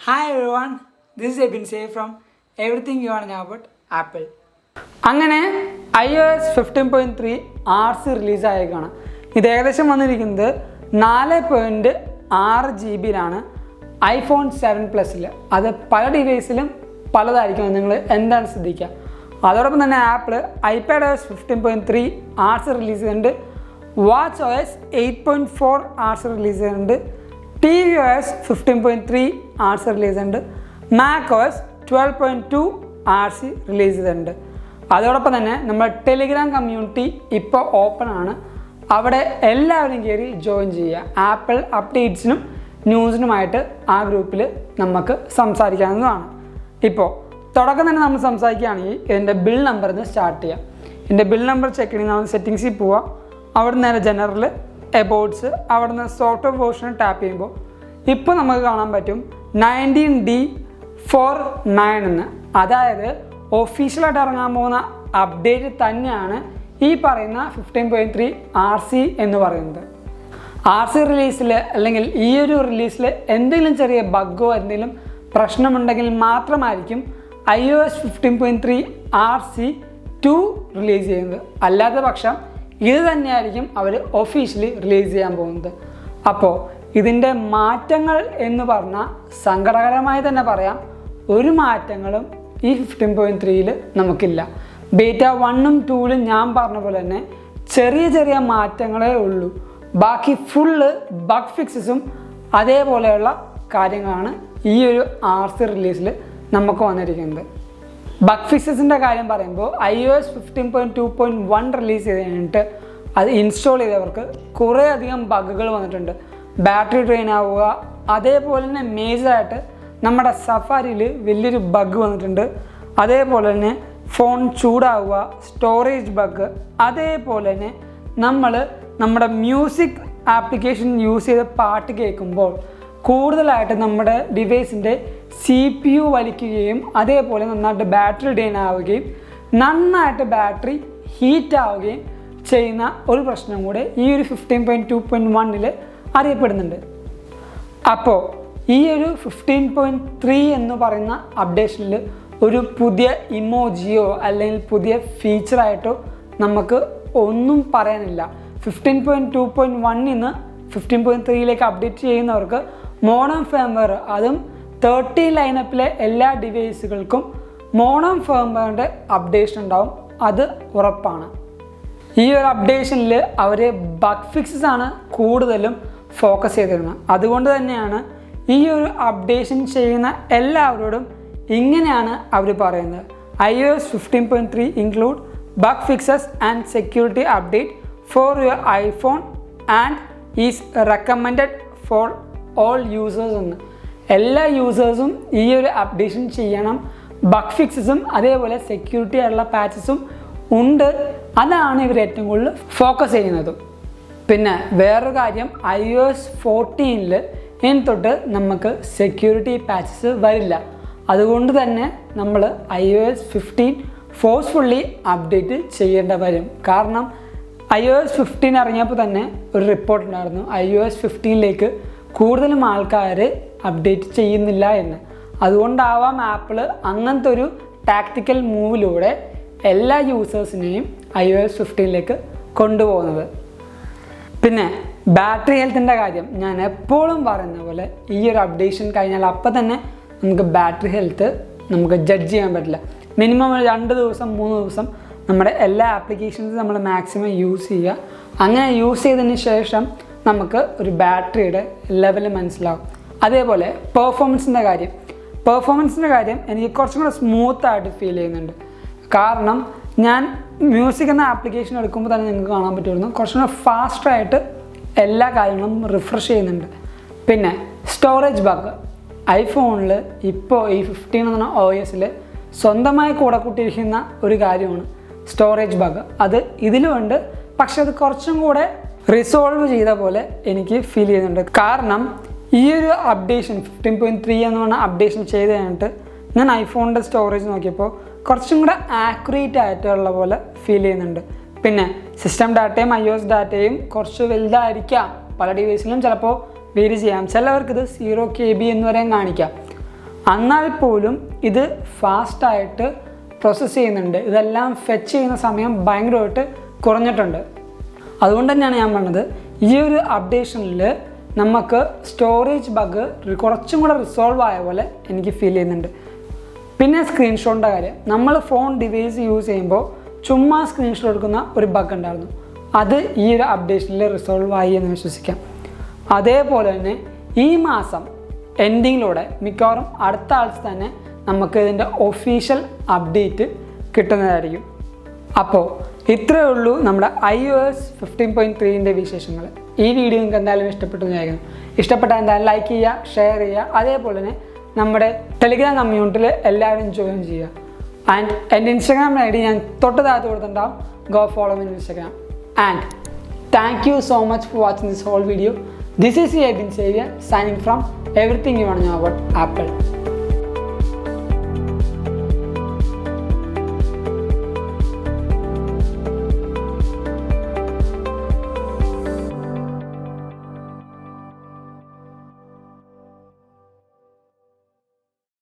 Hi everyone, this is Abin from Everything You Want to Know About Apple. അങ്ങനെ iOS 15.3 RC release ആയേക്കാണ്. ഇത് ഏകദേശം വന്നിരിക്കുന്നത് 4.6 GB iPhone 7 പ്ലസിൽ. അത് പല ഡിവൈസിലും പലതായിരിക്കും, നിങ്ങൾ എന്താണ് ശ്രദ്ധിക്കുക. അതോടൊപ്പം തന്നെ ആപ്പിൾ iPadOS 15.3 RC റിലീസ് ചെയ്തിട്ടുണ്ട്, watchOS 8.4 RC റിലീസ് ചെയ്തിട്ടുണ്ട്, tvOS 15.3 RC റിലീസ് ഉണ്ട്, macOS 12.2 RC റിലീസ് ചെയ്തിട്ടുണ്ട്. അതോടൊപ്പം തന്നെ നമ്മുടെ ടെലിഗ്രാം കമ്മ്യൂണിറ്റി ഇപ്പോൾ ഓപ്പൺ ആണ്. അവിടെ എല്ലാവരും കയറി ജോയിൻ ചെയ്യുക. ആപ്പിൾ അപ്ഡേറ്റ്സിനും ന്യൂസിനുമായിട്ട് ആ ഗ്രൂപ്പിൽ നമുക്ക് സംസാരിക്കാവുന്നതാണ്. ഇപ്പോൾ തുടക്കം തന്നെ നമ്മൾ സംസാരിക്കുകയാണെങ്കിൽ ഇതിൻ്റെ ബിൽ നമ്പറിൽ നിന്ന് സ്റ്റാർട്ട് ചെയ്യാം. ഇതിൻ്റെ ബിൽ നമ്പർ ചെക്ക് ചെയ്യണമെങ്കിൽ നമ്മൾ സെറ്റിങ്സിൽ പോവുക. അവിടെ നേരെ ജനറൽ, എബൌട്ട്സ്, അവിടെ നിന്ന് സോഫ്റ്റ്വെയർ വേർഷൻ ടാപ്പ് ചെയ്യുമ്പോൾ ഇപ്പോൾ നമുക്ക് കാണാൻ പറ്റും 19D49 എന്ന്. അതായത് ഒഫീഷ്യലായിട്ട് ഇറങ്ങാൻ പോകുന്ന അപ്ഡേറ്റ് തന്നെയാണ് ഈ പറയുന്ന 15.3 RC എന്ന് പറയുന്നത്. RC റിലീസിൽ അല്ലെങ്കിൽ ഈ ഒരു റിലീസിൽ എന്തെങ്കിലും ചെറിയ ബഗ്ഗോ എന്തെങ്കിലും പ്രശ്നമുണ്ടെങ്കിൽ മാത്രമായിരിക്കും iOS 15.3 RC2 റിലീസ് ചെയ്യുന്നത്. അല്ലാത്ത പക്ഷം ഇത് തന്നെയായിരിക്കും അവർ ഒഫീഷ്യലി റിലീസ് ചെയ്യാൻ പോകുന്നത്. അപ്പോൾ ഇതിൻ്റെ മാറ്റങ്ങൾ എന്ന് പറഞ്ഞാൽ സങ്കടകരമായി തന്നെ പറയാം, ഒരു മാറ്റങ്ങളും ഈ 15.3 നമുക്കില്ല. ബീറ്റ 1ഉം 2ലും ഞാൻ പറഞ്ഞ പോലെ തന്നെ ചെറിയ ചെറിയ മാറ്റങ്ങളേ ഉള്ളൂ. ബാക്കി ഫുള്ള് ബഗ് ഫിക്സസും അതേപോലെയുള്ള കാര്യങ്ങളാണ് ഈ ഒരു RC റിലീസിൽ നമുക്ക് വന്നിരിക്കുന്നത്. ബഗ് ഫിക്സസിൻ്റെ കാര്യം പറയുമ്പോൾ iOS 15.2.1 റിലീസ് ചെയ്ത് കഴിഞ്ഞിട്ട് അത് ഇൻസ്റ്റാൾ ചെയ്തവർക്ക് കുറേ അധികം ബഗ്ഗുകൾ വന്നിട്ടുണ്ട്. ബാറ്ററി ഡ്രെയിൻ ആവുക, അതേപോലെ തന്നെ മേജറായിട്ട് നമ്മുടെ സഫാരിയിൽ വലിയൊരു ബഗ് വന്നിട്ടുണ്ട്. അതേപോലെ തന്നെ ഫോൺ ചൂടാവുക, സ്റ്റോറേജ് ബഗ്, അതേപോലെ തന്നെ നമ്മുടെ മ്യൂസിക് ആപ്ലിക്കേഷൻ യൂസ് ചെയ്ത് പാട്ട് കേൾക്കുമ്പോൾ കൂടുതലായിട്ട് നമ്മുടെ ഡിവൈസിൻ്റെ CPU വലിക്കുകയും അതേപോലെ നന്നായിട്ട് ബാറ്ററി ഡ്രെയിൻ ആവുകയും നന്നായിട്ട് ബാറ്ററി ഹീറ്റ് ആവുകയും ചെയ്യുന്ന ഒരു പ്രശ്നം കൂടെ ഈ ഒരു 15.2.1 അറിയപ്പെടുന്നുണ്ട്. അപ്പോൾ ഈ ഒരു 15.3 എന്ന് പറയുന്ന അപ്ഡേഷനിൽ ഒരു പുതിയ ഇമോജിയോ അല്ലെങ്കിൽ പുതിയ ഫീച്ചറായിട്ടോ നമുക്ക് ഒന്നും പറയാനില്ല. 15.2.1 നിന്ന് 15.3 അപ്ഡേറ്റ് ചെയ്യുന്നവർക്ക് മോഡേൺ ഫേംവെയർ, അതും 30 ലൈനപ്പിലെ എല്ലാ ഡിവൈസുകൾക്കും മോഡേൺ ഫേംവെയറിൻ്റെ അപ്ഡേഷൻ ഉണ്ടാവും, അത് ഉറപ്പാണ്. ഈ ഒരു അപ്ഡേഷനിൽ അവർ ബഗ് ഫിക്സസ് ആണ് കൂടുതലും ഫോക്കസ് ചെയ്തിരുന്നത്. അതുകൊണ്ട് തന്നെയാണ് ഈ ഒരു അപ്ഡേഷൻ ചെയ്യുന്ന എല്ലാവരോടും ഇങ്ങനെയാണ് അവർ പറയുന്നത്: iOS 15.3 include bug fixes and security update for your iPhone and is recommended for all users എന്ന്. എല്ലാ യൂസേഴ്സും ഈ ഒരു അപ്ഡേഷൻ ചെയ്യണം. ബഗ് ഫിക്സസും അതേപോലെ സെക്യൂരിറ്റി ആയിട്ടുള്ള പാച്ചസും ഉണ്ട്. അതാണ് ഇവർ ഏറ്റവും കൂടുതൽ ഫോക്കസ് ചെയ്യുന്നതും. പിന്നെ വേറൊരു കാര്യം, iOS 14 ഇനി തൊട്ട് നമുക്ക് സെക്യൂരിറ്റി പാച്ചസ് വരില്ല. അതുകൊണ്ട് തന്നെ നമ്മൾ iOS 15 ഫോഴ്സ്ഫുള്ളി അപ്ഡേറ്റ് ചെയ്യേണ്ട വരും. കാരണം iOS 15 ഇറങ്ങിയപ്പോൾ തന്നെ ഒരു റിപ്പോർട്ട് ഉണ്ടായിരുന്നു, iOS 15 കൂടുതലും ആൾക്കാർ അപ്ഡേറ്റ് ചെയ്യുന്നില്ല എന്ന്. അതുകൊണ്ടാവാം ആപ്പിൾ അങ്ങനത്തെ ഒരു ടാക്ടിക്കൽ മൂവിലൂടെ എല്ലാ യൂസേഴ്സിനെയും iOS 15 കൊണ്ടുപോകുന്നത്. പിന്നെ ബാറ്ററി ഹെൽത്തിൻ്റെ കാര്യം ഞാൻ എപ്പോഴും പറയുന്ന പോലെ ഈ ഒരു അപ്ഡേഷൻ കഴിഞ്ഞാൽ അപ്പം തന്നെ നമുക്ക് ബാറ്ററി ഹെൽത്ത് നമുക്ക് ജഡ്ജ് ചെയ്യാൻ പറ്റില്ല. മിനിമം 2 ദിവസം 3 ദിവസം നമ്മുടെ എല്ലാ ആപ്ലിക്കേഷൻസും നമ്മൾ മാക്സിമം യൂസ് ചെയ്യുക. അങ്ങനെ യൂസ് ചെയ്തതിന് ശേഷം നമുക്ക് ഒരു ബാറ്ററിയുടെ ലെവൽ മനസ്സിലാവും. അതേപോലെ പെർഫോമൻസിൻ്റെ കാര്യം എനിക്ക് കുറച്ചും കൂടെ സ്മൂത്തായിട്ട് ഫീൽ ചെയ്യുന്നുണ്ട്. കാരണം ഞാൻ മ്യൂസിക് എന്ന ആപ്ലിക്കേഷൻ എടുക്കുമ്പോൾ തന്നെ നിങ്ങൾക്ക് കാണാൻ പറ്റുമായിരുന്നു കുറച്ചും കൂടെ ഫാസ്റ്റായിട്ട് എല്ലാ കാര്യങ്ങളും റിഫ്രഷ് ചെയ്യുന്നുണ്ട്. പിന്നെ സ്റ്റോറേജ് ബഗ് ഐഫോണിൽ ഇപ്പോൾ ഈ 15 എന്ന OS സ്വന്തമായി കൂടെ കൂട്ടിയിരിക്കുന്ന ഒരു കാര്യമാണ് സ്റ്റോറേജ് ബഗ്. അത് ഇതിലുമുണ്ട്, പക്ഷെ അത് കുറച്ചും കൂടെ റിസോൾവ് ചെയ്ത പോലെ എനിക്ക് ഫീൽ ചെയ്യുന്നുണ്ട്. കാരണം ഈ ഒരു അപ്ഡേഷൻ 15.3 എന്ന് പറഞ്ഞ അപ്ഡേഷൻ ചെയ്ത് കഴിഞ്ഞിട്ട് ഞാൻ ഐഫോണിൻ്റെ സ്റ്റോറേജ് നോക്കിയപ്പോൾ കുറച്ചും കൂടെ ആക്യുറേറ്റ് ആയിട്ടുള്ള പോലെ ഫീൽ ചെയ്യുന്നുണ്ട്. പിന്നെ സിസ്റ്റം ഡാറ്റയും iOS ഡാറ്റയും കുറച്ച് വലുതായിരിക്കാം, പല ഡിവൈസിലും ചിലപ്പോൾ വേരി ചെയ്യാം. ചിലവർക്ക് ഇത് 0 KB എന്ന് വരെയും കാണിക്കാം. എന്നാൽ പോലും ഇത് ഫാസ്റ്റായിട്ട് പ്രോസസ്സ് ചെയ്യുന്നുണ്ട്. ഇതെല്ലാം ഫെച്ച് ചെയ്യുന്ന സമയം ഭയങ്കരമായിട്ട് കുറഞ്ഞിട്ടുണ്ട്. അതുകൊണ്ട് തന്നെയാണ് ഞാൻ പറഞ്ഞത് ഈ ഒരു അപ്ഡേഷനിൽ നമുക്ക് സ്റ്റോറേജ് ബഗ് കുറച്ചും കൂടെ റിസോൾവ് ആയ പോലെ എനിക്ക് ഫീൽ ചെയ്യുന്നുണ്ട്. പിന്നെ സ്ക്രീൻഷോട്ടിൻ്റെ കാര്യം, നമ്മൾ ഫോൺ ഡിവൈസ് യൂസ് ചെയ്യുമ്പോൾ ചുമ്മാ സ്ക്രീൻഷോട്ട് എടുക്കുന്ന ഒരു ബഗ് ഉണ്ടായിരുന്നു. അത് ഈ ഒരു അപ്ഡേഷനിൽ റിസോൾവ് ആയി എന്ന് വിശ്വസിക്കാം. അതേപോലെ തന്നെ ഈ മാസം എൻഡിങ്ങിലൂടെ മിക്കവാറും അടുത്ത ആഴ്ച തന്നെ നമുക്ക് ഇതിൻ്റെ ഒഫീഷ്യൽ അപ്ഡേറ്റ് കിട്ടുന്നതായിരിക്കും. അപ്പോൾ ഇത്രയേ ഉള്ളൂ നമ്മുടെ iOS 15.3ൻ്റെ വിശേഷങ്ങൾ. ഈ വീഡിയോ നിങ്ങൾക്ക് എന്തായാലും ഇഷ്ടപ്പെട്ടു എന്ന് വിചാരിക്കുന്നു. ഇഷ്ടപ്പെട്ടാൽ എന്തായാലും ലൈക്ക് ചെയ്യുക, ഷെയർ ചെയ്യുക. അതേപോലെ തന്നെ നമ്മുടെ ടെലിഗ്രാം കമ്മ്യൂണിറ്റിയിൽ എല്ലാവരും ജോയിൻ ചെയ്യുക. ആൻഡ് എൻ്റെ ഇൻസ്റ്റാഗ്രാം ID ഞാൻ തൊട്ട് താഴത്ത് കൊടുത്തിട്ടുണ്ടാവും. Go follow me in Instagram. And thank you so much for watching this whole video. This is Abin Xavier signing from Everything You Want to Know About Apple.